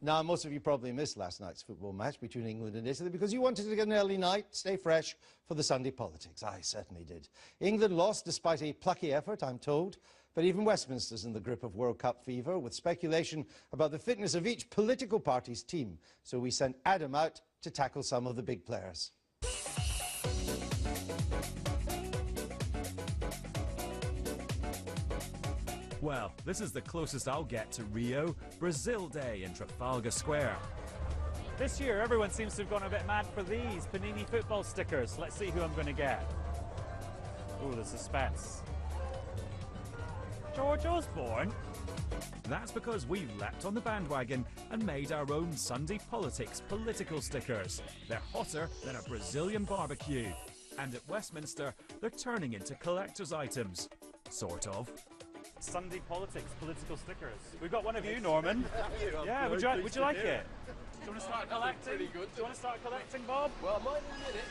Now, most of you probably missed last night's football match between England and Italy because you wanted to get an early night, stay fresh for the Sunday politics. I certainly did. England lost despite a plucky effort, I'm told, but even Westminster's in the grip of World Cup fever with speculation about the fitness of each political party's team. So we sent Adam out to tackle some of the big players. Well, this is the closest I'll get to Rio, Brazil Day in Trafalgar Square. This year, everyone seems to have gone a bit mad for these Panini football stickers. Let's see who I'm going to get. Oh, the suspense. George Osborne? That's because we leapt on the bandwagon and made our own Sunday politics political stickers. They're hotter than a Brazilian barbecue. And at Westminster, they're turning into collector's items. Sort of. Sunday politics political stickers. We've got one of you, Norman. Yeah, would you like it? Do you want to start collecting? Do you want to start collecting, Bob? Well, I might in a minute.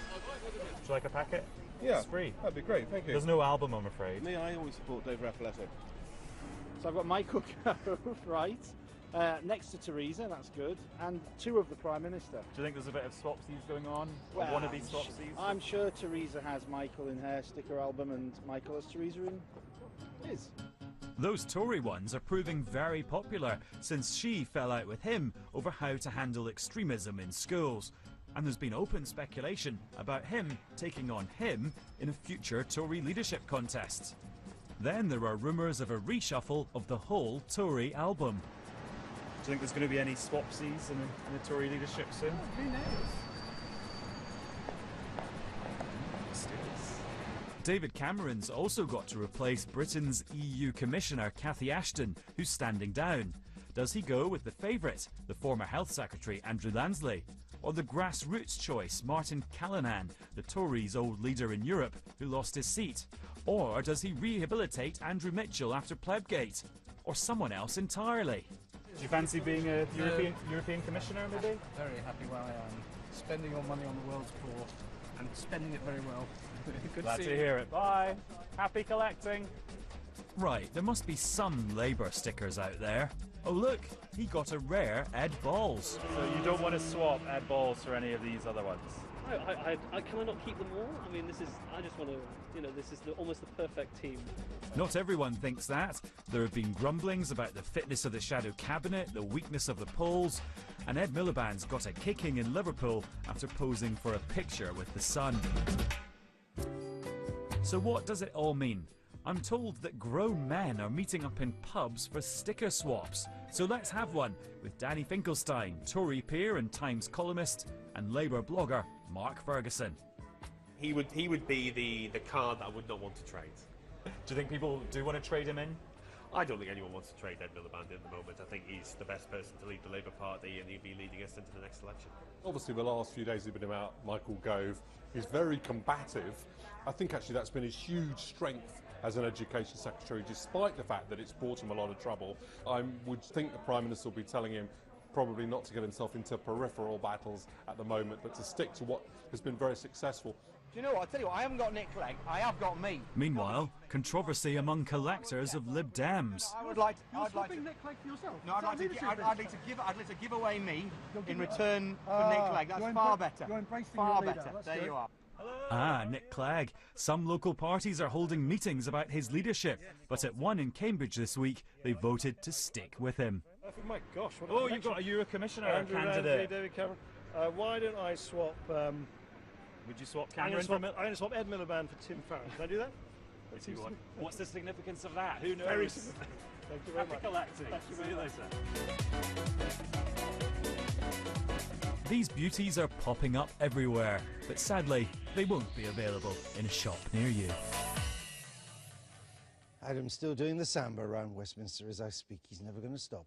Would you like a packet? Yeah, it's free. That'd be great, thank you. There's no album, I'm afraid. Me, I always support Dave Raffaletto. So I've got Michael Gove, right, next to Theresa, that's good, and two of the Prime Minister. Do you think there's a bit of swapsies going on? Well, or wannabe swapsies? I'm sure Theresa has Michael in her sticker album and Michael has Theresa in his. Those Tory ones are proving very popular since she fell out with him over how to handle extremism in schools. And there's been open speculation about him taking on him in a future Tory leadership contest. Then there are rumours of a reshuffle of the whole Tory album. Do you think there's going to be any swapsies in the Tory leadership soon? Who knows? David Cameron's also got to replace Britain's EU Commissioner Cathy Ashton, who's standing down. Does he go with the favourite, the former Health Secretary Andrew Lansley? Or the grassroots choice, Martin Callanan, the Tories' old leader in Europe, who lost his seat? Or does he rehabilitate Andrew Mitchell after Plebgate? Or someone else entirely? Do you fancy being a European Commissioner, maybe? Very happy where I am. Spending your money on the world's poor and spending it very well. Good Glad to to see hear it. Bye. Happy collecting. Right, there must be some Labour stickers out there. Oh look, he got a rare Ed Balls. So you don't want to swap Ed Balls for any of these other ones? Can I not keep them all? I mean, I just want to, this is almost the perfect team. Not everyone thinks that. There have been grumblings about the fitness of the shadow cabinet, the weakness of the polls, and Ed Miliband's got a kicking in Liverpool after posing for a picture with the Sun. So what does it all mean? I'm told that grown men are meeting up in pubs for sticker swaps. So let's have one with Danny Finkelstein, Tory peer and Times columnist, and Labour blogger Mark Ferguson. He would be the card that I would not want to trade. Do you think people do want to trade him in? I don't think anyone wants to trade Ed Miliband at the moment. I think he's the best person to lead the Labour Party and he'll be leading us into the next election. Obviously, the last few days have been about Michael Gove. He's very combative. I think actually that's been his huge strength as an education secretary, despite the fact that it's brought him a lot of trouble. I would think the Prime Minister will be telling him probably not to get himself into peripheral battles at the moment, but to stick to what has been very successful. Do you know what? I'll tell you what, I haven't got Nick Clegg, I have got me. Meanwhile, controversy among collectors of Lib Dems. I'd like to Nick Clegg for yourself? No, I'd like to give away me in return for Nick Clegg. That's far better. You're embracing far your leader. better. That's There good. you are. Ah, Nick Clegg. Some local parties are holding meetings about his leadership, but at one in Cambridge this week, they voted to stick with him. My gosh, what Oh, you've got a Euro Commissioner Andrew candidate. Lansley, David Cameron. Why don't I swap... Would you swap I'm Cameron going to swap Ed Miliband for Tim Farron. Can I do that? What's the significance of that? Who knows? Very significant. Thank you very Happy much. collecting. Thank you very See much. you later. These beauties are popping up everywhere, but sadly, they won't be available in a shop near you. Adam's still doing the samba around Westminster as I speak. He's never going to stop.